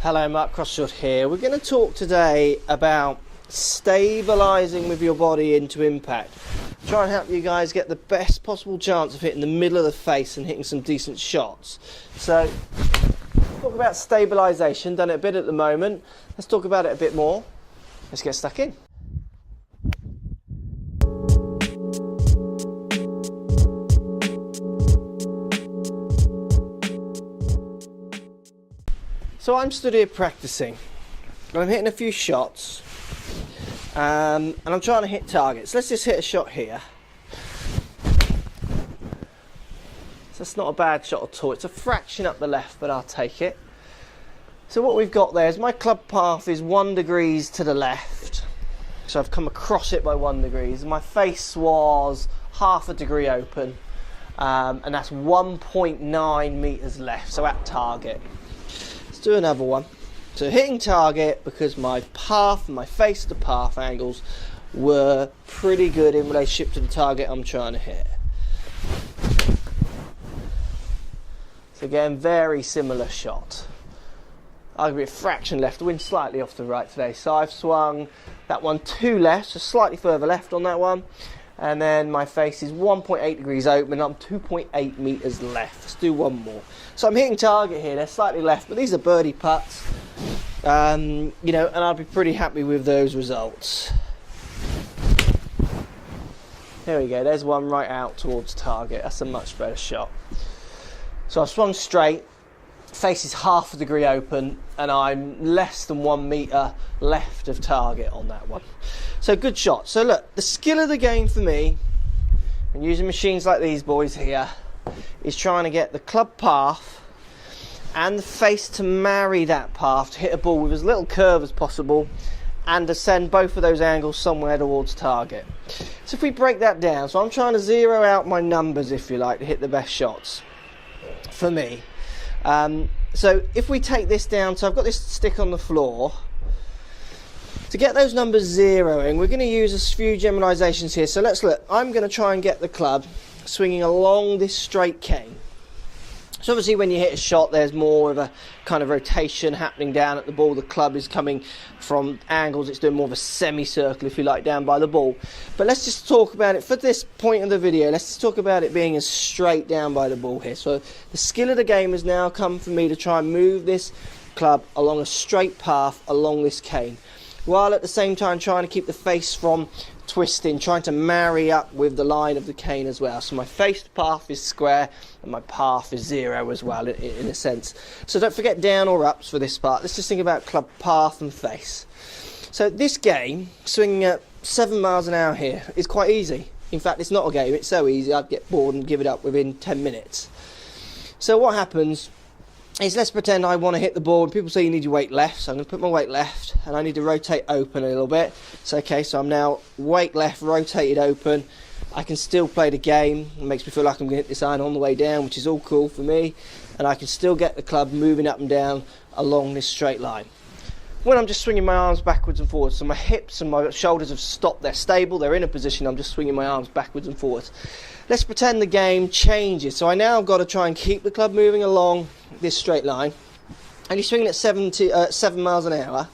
Hello, Mark Crossfield here. We're going to talk today about stabilising with your body into impact. Try and help you guys get the best possible chance of hitting the middle of the face and hitting some decent shots. So, talk about stabilisation, done it a bit at the moment. Let's talk about it a bit more. Let's get stuck in. So I'm stood here practicing, and I'm hitting a few shots, and I'm trying to hit targets. Let's just hit a shot here. So that's not a bad shot at all. It's a fraction up the left, but I'll take it. So what we've got there is my club path is 1 degree to the left. So I've come across it by 1 degree. My face was half a degree open, and that's 1.9 meters left, so at target. Do another one. So hitting target, because my path and my face to path angles were pretty good in relationship to the target I'm trying to hit. So again, very similar shot. Arguably a fraction left, the wind slightly off the right today, so I've swung that one to left, so slightly further left on that one, and then my face is 1.8 degrees open, I'm 2.8 meters left. Let's do one more. So I'm hitting target here, they're slightly left, but these are birdie putts, and I'll be pretty happy with those results. There we go, there's one right out towards target. That's a much better shot. So I've swung straight, face is half a degree open, and I'm less than 1 meter left of target on that one. So good shot. So look, the skill of the game for me, and using machines like these boys here, is trying to get the club path and the face to marry that path to hit a ball with as little curve as possible and to send both of those angles somewhere towards target. So if we break that down, so I'm trying to zero out my numbers, if you like, to hit the best shots for me. So if we take this down, so I've got this stick on the floor. To get those numbers zeroing, we're going to use a few generalizations here. So let's look. I'm going to try and get the club swinging along this straight cane. So obviously when you hit a shot, there's more of a kind of rotation happening down at the ball. The club is coming from angles. It's doing more of a semicircle, if you like, down by the ball. But let's just talk about it for this point of the video. Let's just talk about it being as straight down by the ball here. So the skill of the game has now come for me to try and move this club along a straight path along this cane, while at the same time trying to keep the face from twisting, trying to marry up with the line of the cane as well. So my face path is square and my path is zero as well, in a sense. So don't forget down or ups for this part. Let's just think about club path and face. So this game, swinging at 7 miles an hour here, is quite easy. In fact, it's not a game, it's so easy I'd get bored and give it up within 10 minutes. So what happens is, let's pretend I want to hit the ball, and people say you need your weight left, so I'm going to put my weight left, and I need to rotate open a little bit. So okay, so I'm now weight left, rotated open. I can still play the game. It makes me feel like I'm going to hit this iron on the way down, which is all cool for me, and I can still get the club moving up and down along this straight line. When I'm just swinging my arms backwards and forwards, so my hips and my shoulders have stopped, they're stable, they're in a position, I'm just swinging my arms backwards and forwards. Let's pretend the game changes. So I now got to try and keep the club moving along this straight line. And you're swinging at 7 miles an hour.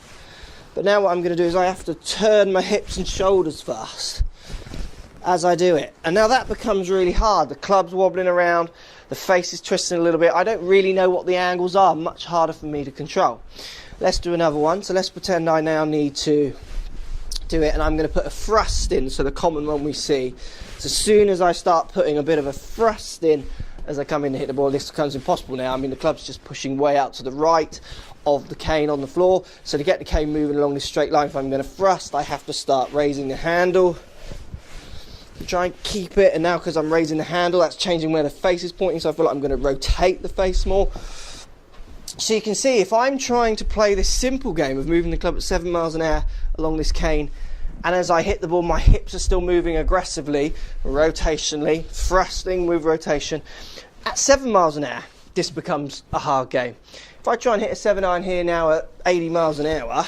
But now what I'm going to do is I have to turn my hips and shoulders fast as I do it. And now that becomes really hard. The club's wobbling around, the face is twisting a little bit. I don't really know what the angles are, much harder for me to control. Let's do another one. So let's pretend I now need to do it, and I'm going to put a thrust in, so the common one we see. So as soon as I start putting a bit of a thrust in as I come in to hit the ball, this becomes impossible now. I mean, the club's just pushing way out to the right of the cane on the floor. So to get the cane moving along this straight line, if I'm going to thrust, I have to start raising the handle to try and keep it. And now because I'm raising the handle, that's changing where the face is pointing, so I feel like I'm going to rotate the face more. So you can see, if I'm trying to play this simple game of moving the club at 7 miles an hour along this cane, and as I hit the ball, my hips are still moving aggressively, rotationally, thrusting with rotation, at 7 miles an hour, this becomes a hard game. If I try and hit a 7-iron here now at 80 miles an hour,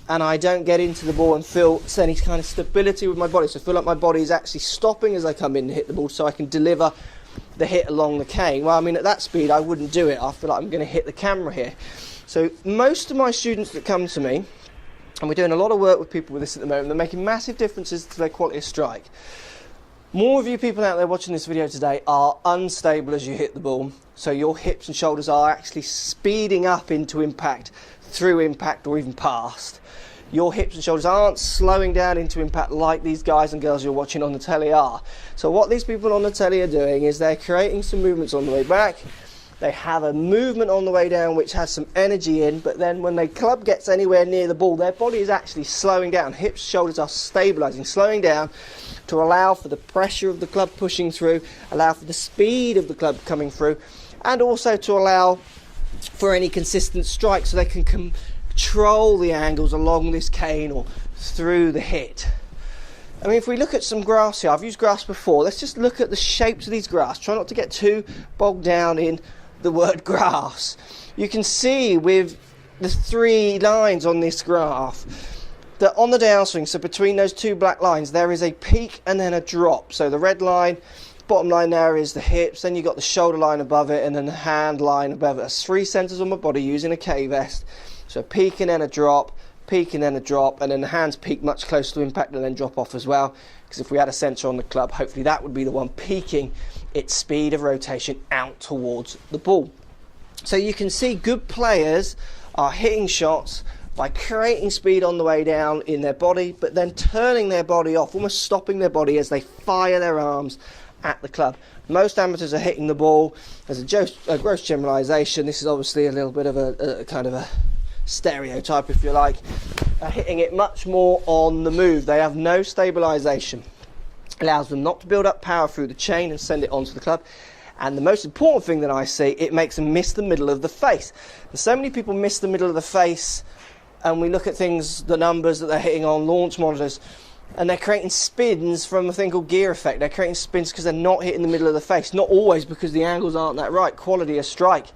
and I don't get into the ball and feel any kind of stability with my body, so I feel like my body is actually stopping as I come in to hit the ball so I can deliver the hit along the cane. Well, I mean, at that speed I wouldn't do it. I feel like I'm going to hit the camera here. So most of my students that come to me, and we're doing a lot of work with people with this at the moment, they're making massive differences to their quality of strike. More of you people out there watching this video today are unstable as you hit the ball, so your hips and shoulders are actually speeding up into impact, through impact, or even past. Your hips and shoulders aren't slowing down into impact like these guys and girls you're watching on the telly are. So what these people on the telly are doing is they're creating some movements on the way back. They have a movement on the way down which has some energy in, but then when the club gets anywhere near the ball, their body is actually slowing down. Hips, shoulders are stabilizing, slowing down to allow for the pressure of the club pushing through, allow for the speed of the club coming through, and also to allow for any consistent strike so they can control the angles along this cane or through the hit. I mean, if we look at some grass here, I've used grass before, let's just look at the shapes of these grass. Try not to get too bogged down in the word grass. You can see with the 3 lines on this graph that on the downswing, so between those 2 black lines, there is a peak and then a drop. So the red line, bottom line there is the hips, then you've got the shoulder line above it, and then the hand line above it. That's 3 centers on my body using a K-vest. So a peak and then a drop, peak and then a drop, and then the hands peak much closer to impact and then drop off as well. Because if we had a sensor on the club, hopefully that would be the one peaking its speed of rotation out towards the ball. So you can see good players are hitting shots by creating speed on the way down in their body, but then turning their body off, almost stopping their body as they fire their arms at the club. Most amateurs are hitting the ball, as a gross generalisation, this is obviously a little bit of a kind of a stereotype if you like, are hitting it much more on the move. They have no stabilisation. Allows them not to build up power through the chain and send it onto the club. And the most important thing that I see, it makes them miss the middle of the face. And so many people miss the middle of the face, and we look at things, the numbers that they're hitting on launch monitors, and they're creating spins from a thing called gear effect. They're creating spins because they're not hitting the middle of the face. Not always because the angles aren't that right. Quality of strike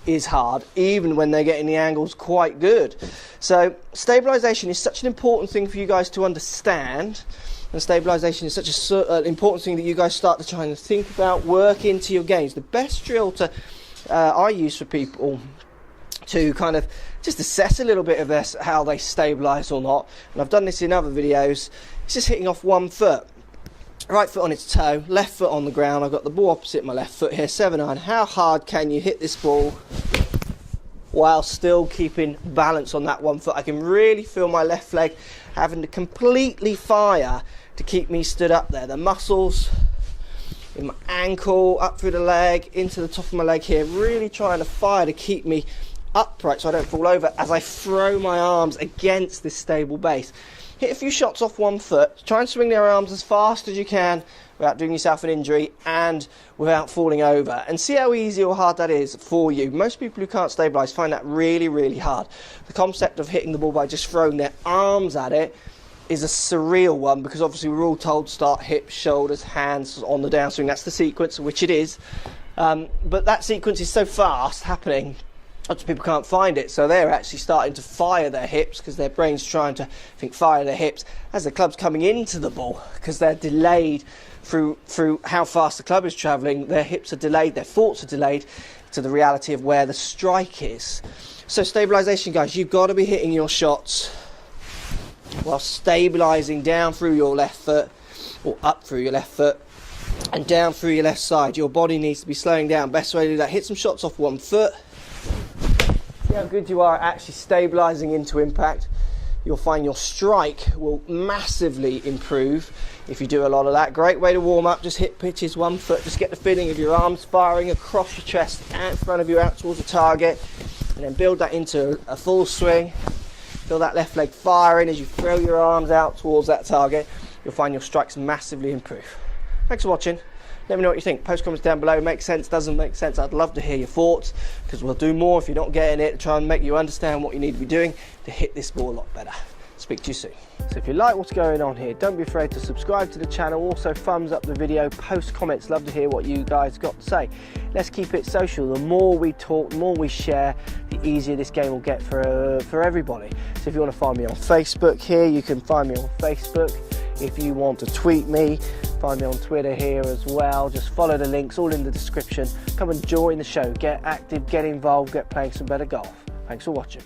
is hard, even when they're getting the angles quite good. So stabilisation is such an important thing for you guys to understand. And stabilisation is such an important thing that you guys start to try and think about, work into your games. The best drill I use for people to kind of just assess a little bit of how they stabilise or not, and I've done this in other videos, it's just hitting off one foot. Right foot on its toe, left foot on the ground. I've got the ball opposite my left foot here, 7-iron. How hard can you hit this ball while still keeping balance on that one foot? I can really feel my left leg having to completely fire to keep me stood up there. The muscles in my ankle, up through the leg, into the top of my leg here, really trying to fire to keep me upright so I don't fall over as I throw my arms against this stable base. Hit a few shots off one foot, try and swing their arms as fast as you can without doing yourself an injury and without falling over, and see how easy or hard that is for you. Most people who can't stabilise find that really, really hard. The concept of hitting the ball by just throwing their arms at it is a surreal one, because obviously we're all told to start hips, shoulders, hands on the downswing. That's the sequence, which it is, but that sequence is so fast happening, lots of people can't find it, so they're actually starting to fire their hips because their brain's trying to fire their hips as the club's coming into the ball, because they're delayed through how fast the club is travelling. Their hips are delayed, their thoughts are delayed to the reality of where the strike is. So stabilisation, guys, you've got to be hitting your shots while stabilising down through your left foot, or up through your left foot and down through your left side. Your body needs to be slowing down. Best way to do that, hit some shots off one foot. See how good you are at actually stabilising into impact. You'll find your strike will massively improve if you do a lot of that. Great way to warm up, just hit pitches one foot, just get the feeling of your arms firing across your chest, out in front of you, out towards the target, and then build that into a full swing. Feel that left leg firing as you throw your arms out towards that target. You'll find your strikes massively improve. Thanks for watching. Let me know what you think. Post comments down below. Makes sense, doesn't make sense. I'd love to hear your thoughts, because we'll do more if you're not getting it, try and make you understand what you need to be doing to hit this ball a lot better. Speak to you soon. So if you like what's going on here, don't be afraid to subscribe to the channel. Also thumbs up the video, post comments. Love to hear what you guys got to say. Let's keep it social. The more we talk, the more we share, the easier this game will get for everybody. So if you want to find me on Facebook here, you can find me on Facebook. If you want to tweet me, find me on Twitter here as well. Just follow the links, all in the description. Come and join the show. Get active, get involved, get playing some better golf. Thanks for watching.